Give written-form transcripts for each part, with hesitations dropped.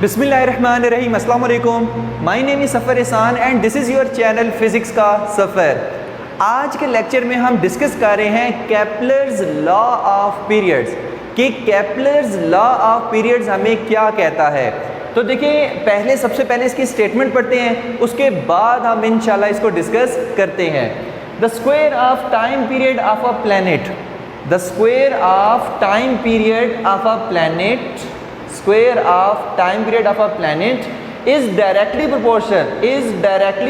बिस्मिल्लाहिर्रहमानिर्रहीम, अस्सलाम वालेकुम। माय नेम इज़ सफ़र एहसान and this is your channel physics का सफ़र। आज के लेक्चर में हम डिस्कस कर रहे हैं केपलर्स लॉ ऑफ पीरियड्स कि केपलर्स लॉ ऑफ पीरियड्स हमें क्या कहता है। तो देखिए, सबसे पहले इसकी स्टेटमेंट पढ़ते हैं, उसके बाद हम इंशाल्लाह इसको डिस्कस करते हैं। The square of time period of a planet, the square of time period of a planet, square of time period of a planet is directly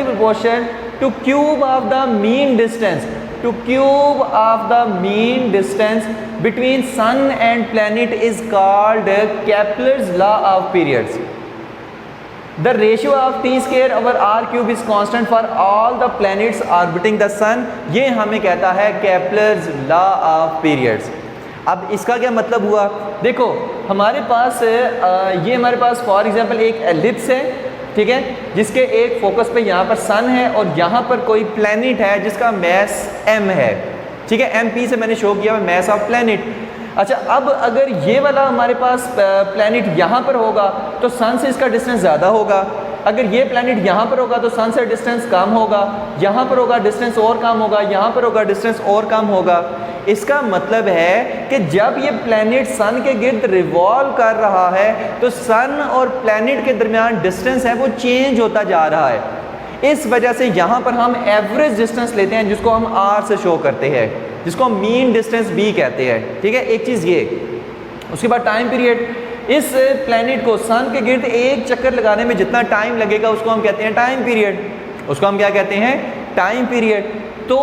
proportional to cube of the mean distance between sun and planet is called Kepler's law of periods. The ratio of t square over r cube is constant for all the planets orbiting the sun. ये हमें कहता है Kepler's law of periods. अब इसका क्या मतलब हुआ, देखो हमारे पास फॉर एग्जांपल एक एलिप्स है, ठीक है, जिसके एक फोकस पे यहाँ पर सन है और यहाँ पर कोई प्लैनेट है जिसका मैस m है, ठीक है, mp से मैंने शो किया मैस ऑफ प्लैनेट। अच्छा, अब अगर ये वाला हमारे पास प्लैनेट यहाँ पर होगा तो सन से इसका डिस्टेंस ज़्यादा होगा, अगर ये प्लैनेट यहाँ पर होगा तो सन से डिस्टेंस कम होगा, यहाँ पर होगा डिस्टेंस और कम होगा, यहाँ पर होगा डिस्टेंस और कम होगा। इसका मतलब है कि जब ये प्लैनेट सन के गिर्द रिवॉल्व कर रहा है तो सन और प्लैनेट के दरमियान डिस्टेंस है वो चेंज होता जा रहा है। इस वजह से यहाँ पर हम एवरेज डिस्टेंस लेते हैं जिसको हम आर से शो करते हैं, जिसको हम मीन डिस्टेंस बी कहते हैं, ठीक है, एक चीज़ ये। उसके बाद टाइम पीरियड, इस प्लैनेट को सन के गिर्द एक चक्कर लगाने में जितना टाइम लगेगा उसको हम कहते हैं टाइम पीरियड, उसको हम क्या कहते हैं, टाइम पीरियड। तो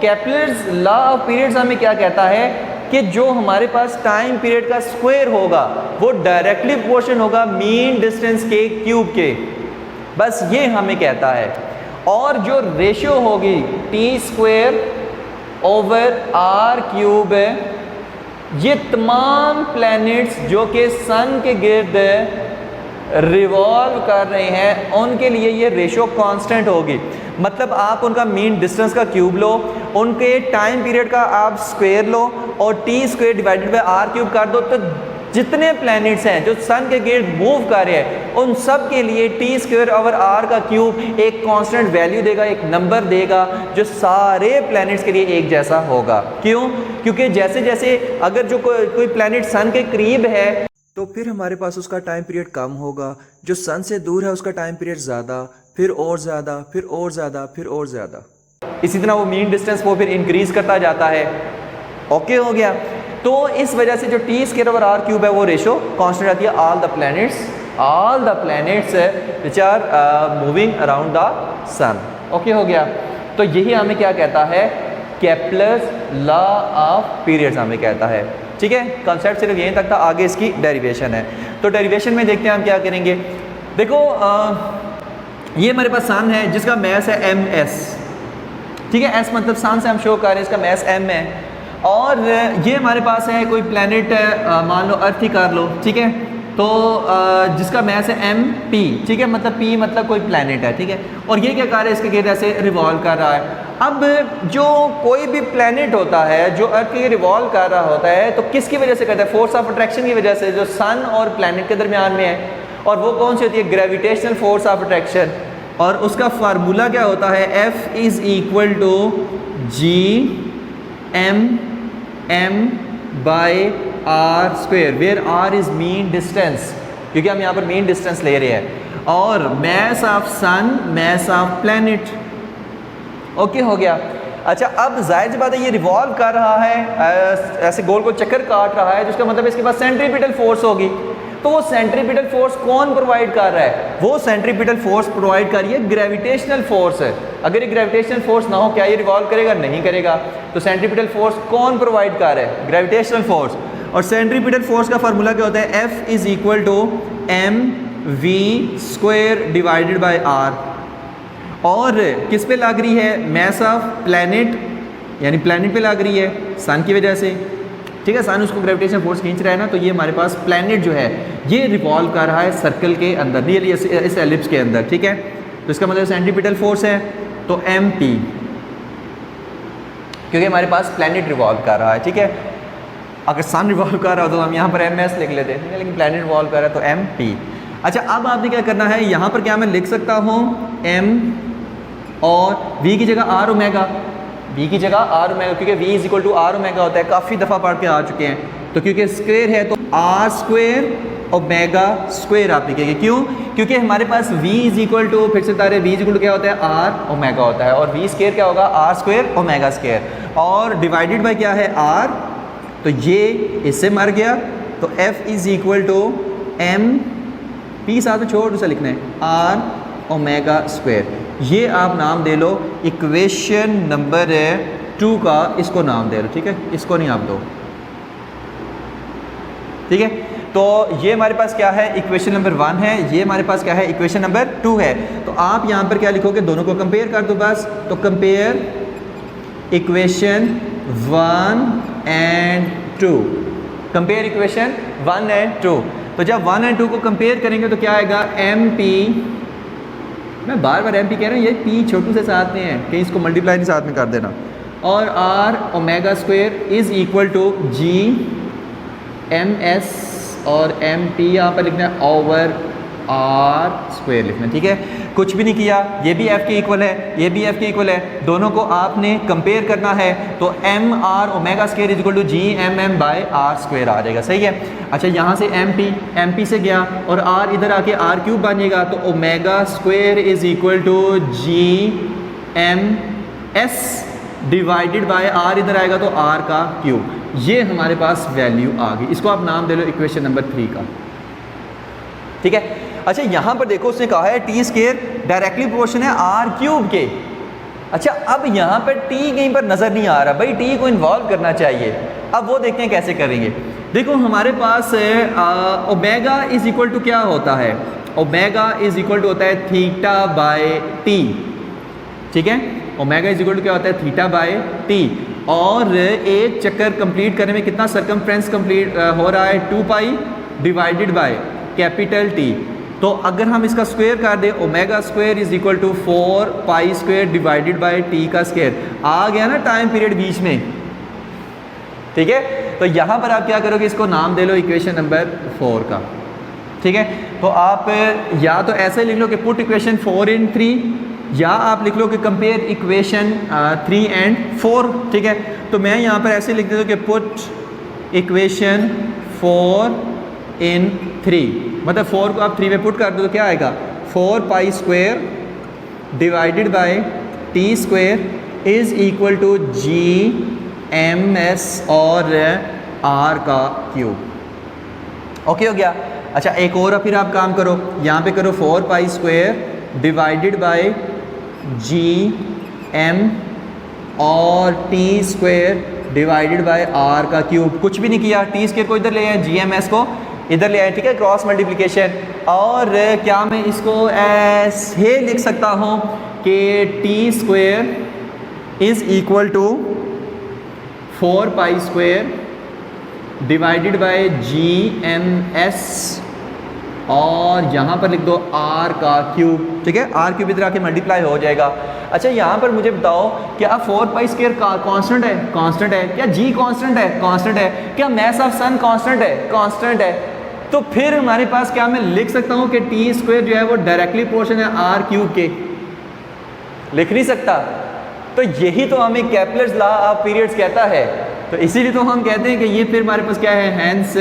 केपलर्स लॉ ऑफ पीरियड्स हमें क्या कहता है कि जो हमारे पास टाइम पीरियड का स्क्वायर होगा वो डायरेक्टली प्रोपोर्शन होगा मीन डिस्टेंस के क्यूब के, बस ये हमें कहता है। और जो रेशियो होगी T square over R cube, ये तमाम प्लैनेट्स जो कि सन के गिर्द रिवॉल्व कर रहे हैं उनके लिए ये रेशो कांस्टेंट होगी। मतलब आप उनका मीन डिस्टेंस का क्यूब लो, उनके टाइम पीरियड का आप स्क्वायर लो और T square divided by R cube कर दो, तो जितने प्लैनेट्स हैं जो सन के गिर्द मूव कर रहे हैं उन सब के लिए टी स्क्वायर ओवर आर का क्यूब एक कांस्टेंट वैल्यू देगा, एक नंबर देगा जो सारे प्लैनेट्स के लिए एक जैसा होगा। क्यों? क्योंकि जैसे जैसे अगर जो कोई प्लैनेट सन के करीब है तो फिर हमारे पास उसका टाइम पीरियड कम होगा, जो सन से दूर है उसका टाइम पीरियड ज़्यादा, फिर और ज़्यादा, फिर और ज़्यादा, फिर और ज़्यादा, इसी तरह वो मीन डिस्टेंस वो फिर इंक्रीज़ करता जाता है। ओके हो गया। तो इस वजह से जो T square over R cube है वो रेशो कांस्टेंट आती है। All the planets which are moving around the sun. Okay हो गया। तो यही हमें क्या कहता है, केपलर्स लॉ ऑफ पीरियड्स हमें कहता है, ठीक है। कॉन्सेप्ट सिर्फ यहीं तक था, आगे इसकी डेरिवेशन है। तो डेरिवेशन में देखते हैं हम क्या करेंगे। देखो ये हमारे पास सन है जिसका मैस है एम एस, ठीक है, एस मतलब सन से हम शो कर रहे हैं, इसका मैस एम है। और ये हमारे पास है कोई प्लैनेट, मान लो अर्थ ही कर लो, ठीक है, तो जिसका मैस है एम पी, ठीक है, मतलब पी मतलब कोई प्लैनेट है, ठीक है, और ये क्या कर रहा है, इसके गिर्द ऐसे रिवॉल्व कर रहा है। अब जो कोई भी प्लैनेट होता है जो अर्थ के रिवॉल्व कर रहा होता है तो किसकी वजह से करता है, फोर्स ऑफ अट्रैक्शन की वजह से जो सन और प्लैनेट के दरमियान में है, और वो कौन सी होती है, ग्रेविटेशनल फोर्स ऑफ अट्रैक्शन। और उसका फार्मूला क्या होता है, F is equal to G M by R square, where R is mean distance, क्योंकि हम यहाँ पर मीन डिस्टेंस ले रहे हैं, और mass of sun, mass of planet. Okay हो गया। अच्छा, अब जाहिर सी बात है ये रिवॉल्व कर रहा है, ऐसे गोल को चक्कर काट रहा है, जिसका मतलब इसके पास सेंट्रीपिटल फोर्स होगी। तो वो सेंट्रीपिटल फोर्स कौन प्रोवाइड कर रहा है, वो सेंट्रीपिटल फोर्स प्रोवाइड कर रही है ग्रेविटेशनल फोर्स है। अगर ये ग्रेविटेशनल फोर्स ना हो, क्या ये रिवॉल्व करेगा, नहीं करेगा। तो सेंट्रीपिटल फोर्स कौन प्रोवाइड कर रहा है, ग्रेविटेशनल फोर्स। और सेंट्रीपिटल फोर्स का फार्मूला क्या होता है, F is equal to M V square divided by R. और किस पे लग रही है, मैस ऑफ प्लैनेट, यानी प्लैनेट पे लग रही है सन की वजह से, ठीक है, सन उसको ग्रेविटेशन फोर्स खींच रहा है ना, तो ये हमारे पास प्लैनेट जो है ये रिवॉल्व कर रहा है सर्कल के अंदर, नियरली इस एलिप्स के अंदर, ठीक है। तो इसका मतलब सेंट्रीपिटल फोर्स है तो एम पी, क्योंकि हमारे पास प्लैनेट रिवॉल्व कर रहा है, ठीक है। अगर सन रिवॉल्व कर रहा हो तो हम यहाँ पर एम एस लिख लेते हैं, लेकिन प्लैनेट रिवॉल्व कर रहा है तो एम पी। अच्छा, अब आपने क्या करना है, यहाँ पर क्या मैं लिख सकता हूँ m और v की जगह r ओमेगा, v की जगह r ओमेगा, क्योंकि v is equal to r omega होता है, काफ़ी दफ़ा पढ़ के आ चुके हैं। तो क्योंकि स्क्वायर है तो r स्क्वायर ओमेगा स्क्वायर आप लिखेंगे। क्यों? क्योंकि हमारे पास v इज इक्वल टू, फिर से बता रहे, v इज इक्वल टू क्या होता है, r ओमेगा होता है, और v स्क्वायर क्या होगा, r स्क्वायर ओमेगा स्क्वायर, और डिवाइडेड बाय क्या है, r, तो ये इससे मर गया, तो f is equal to m, p साथ में छोड़ से लिखना है, r ओमेगा स्क्वायर। ये आप नाम दे लो इक्वेशन नंबर 2 का, इसको नाम दे लो, ठीक है, इसको नहीं आप दो, ठीक है। तो ये हमारे पास क्या है, इक्वेशन नंबर 1 है, ये हमारे पास क्या है, इक्वेशन नंबर 2 है। तो आप यहाँ पर क्या लिखोगे, दोनों को कंपेयर कर दो बस। तो compare equation 1 and 2, compare equation 1 and 2। तो जब 1 एंड 2 को कंपेयर करेंगे तो क्या आएगा, एम पी, मैं बार बार एम पी कह रहा हूँ, ये पी छोटू से साथ में है, कहीं इसको मल्टीप्लाई नहीं साथ में कर देना, और R omega square is equal to G M S, और एम पी यहाँ पर लिखना है ओवर आर स्क्वायर लिखना है, ठीक है। कुछ भी नहीं किया, ये भी एफ के इक्वल है, ये भी एफ के इक्वल है, दोनों को आपने कंपेयर करना है। तो M R omega square is equal to G M M by R square आ जाएगा, सही है। अच्छा, यहाँ से एम पी से गया और आर इधर आके आर क्यूब बनेगा, तो omega square is equal to G M S divided by R, इधर आएगा तो आर का क्यूब। ये हमारे पास वैल्यू आ गई, इसको आप नाम दे लो इक्वेशन नंबर 3 का, ठीक है। अच्छा, यहाँ पर देखो उसने कहा है टी स्क्वायर डायरेक्टली प्रोपोर्शन है आर क्यूब के। अच्छा, अब यहाँ पर टी कहीं पर नज़र नहीं आ रहा, भाई टी को इन्वॉल्व करना चाहिए। अब वो देखते हैं कैसे करेंगे। देखो हमारे पास ओमेगा इज इक्वल टू क्या होता है, ओमेगा इज इक्वल टू होता है थीटा बाय टी, ठीक है। ओमेगा इज इक्वल टू क्या होता है, थीटा बाय टी, और एक चक्कर कंप्लीट करने में कितना सरकमफ्रेंस कंप्लीट हो रहा है, 2 pi divided by capital T. तो अगर हम इसका स्क्वायर कर दें, omega square is equal to 4 pi square divided by T का स्क्वायर, आ गया ना टाइम पीरियड बीच में, ठीक है। तो यहाँ पर आप क्या करोगे, इसको नाम दे लो इक्वेशन नंबर 4 का, ठीक है। तो आप या तो ऐसे लिख लो कि पुट इक्वेशन 4 इन 3, या आप लिख लो कि कंपेयर इक्वेशन 3 एंड 4, ठीक है। तो मैं यहाँ पर ऐसे लिख देता हूँ कि पुट इक्वेशन 4 इन 3, मतलब 4 को आप 3 में पुट कर दो तो क्या आएगा, 4 pi square divided by T square is equal to G M S और आर का क्यूब। ओके हो गया। अच्छा, एक और फिर आप काम करो, यहाँ पे करो 4 pi square divided by G M और T square divided by R का क्यूब। कुछ भी नहीं किया, टी स्क्वायर को इधर ले आए, जी एम एस को इधर ले आए, ठीक है, क्रॉस मल्टीप्लिकेशन। और क्या मैं इसको ऐसे लिख सकता हूँ कि T square is equal to 4 pi square divided by G M S, और यहाँ पर लिख दो आर का क्यूब, ठीक है। आर क्यूब इधर आके मल्टीप्लाई हो जाएगा। अच्छा, यहाँ पर मुझे बताओ क्या 4 पाई स्क्वायर का कांस्टेंट है, कांस्टेंट है, क्या जी कांस्टेंट है, कांस्टेंट है, क्या मैस ऑफ सन कांस्टेंट है, कांस्टेंट है। तो फिर हमारे पास क्या मैं लिख सकता हूँ कि टी स्क्वायर जो है वो डायरेक्टली प्रोपोर्शनल है आर क्यूब के, लिख नहीं सकता। तो यही तो हमें केपलर्स लॉ ऑफ पीरियड्स कहता है। तो इसीलिए तो हम कहते हैं कि ये फिर हमारे पास क्या है, हैंस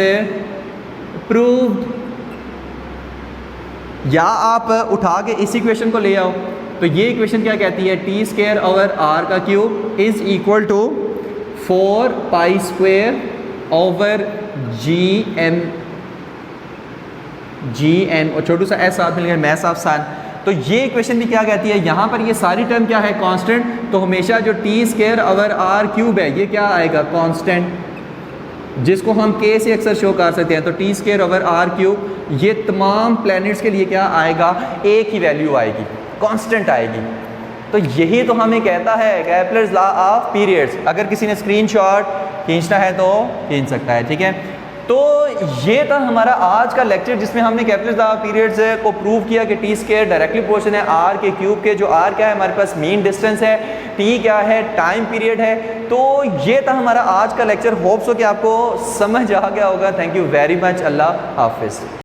प्रूव्ड। या आप उठा के इस इक्वेशन को ले आओ, तो ये इक्वेशन क्या कहती है, टी स्क्वायर ओवर आर का cube is equal to 4 pi square over G N और छोटू सा एस साथ मिल गया, मैस ऑफ सन। तो ये इक्वेशन भी क्या कहती है, यहाँ पर ये सारी टर्म क्या है, कांस्टेंट। तो हमेशा जो T square over R cube है ये क्या आएगा, कांस्टेंट, जिसको हम के से अक्सर शो कर सकते हैं। तो T square over R cube, ये तमाम प्लैनेट्स के लिए क्या आएगा, एक ही वैल्यू आएगी, कांस्टेंट आएगी। तो यही तो हमें कहता है केपलर्स लॉ ऑफ पीरियड्स। अगर किसी ने स्क्रीनशॉट खींचना है तो खींच सकता है, ठीक है। तो ये था हमारा आज का लेक्चर, जिसमें हमने केपलर्स लॉ ऑफ पीरियड्स को प्रूव किया कि टी स्क्वायर डायरेक्टली प्रोपोर्शनल है आर के क्यूब के। जो आर क्या है हमारे पास मीन डिस्टेंस है, टी क्या है टाइम पीरियड है। तो ये था हमारा आज का लेक्चर। होप सो कि आपको समझ आ गया होगा। Thank you very much. अल्लाह हाफिज़।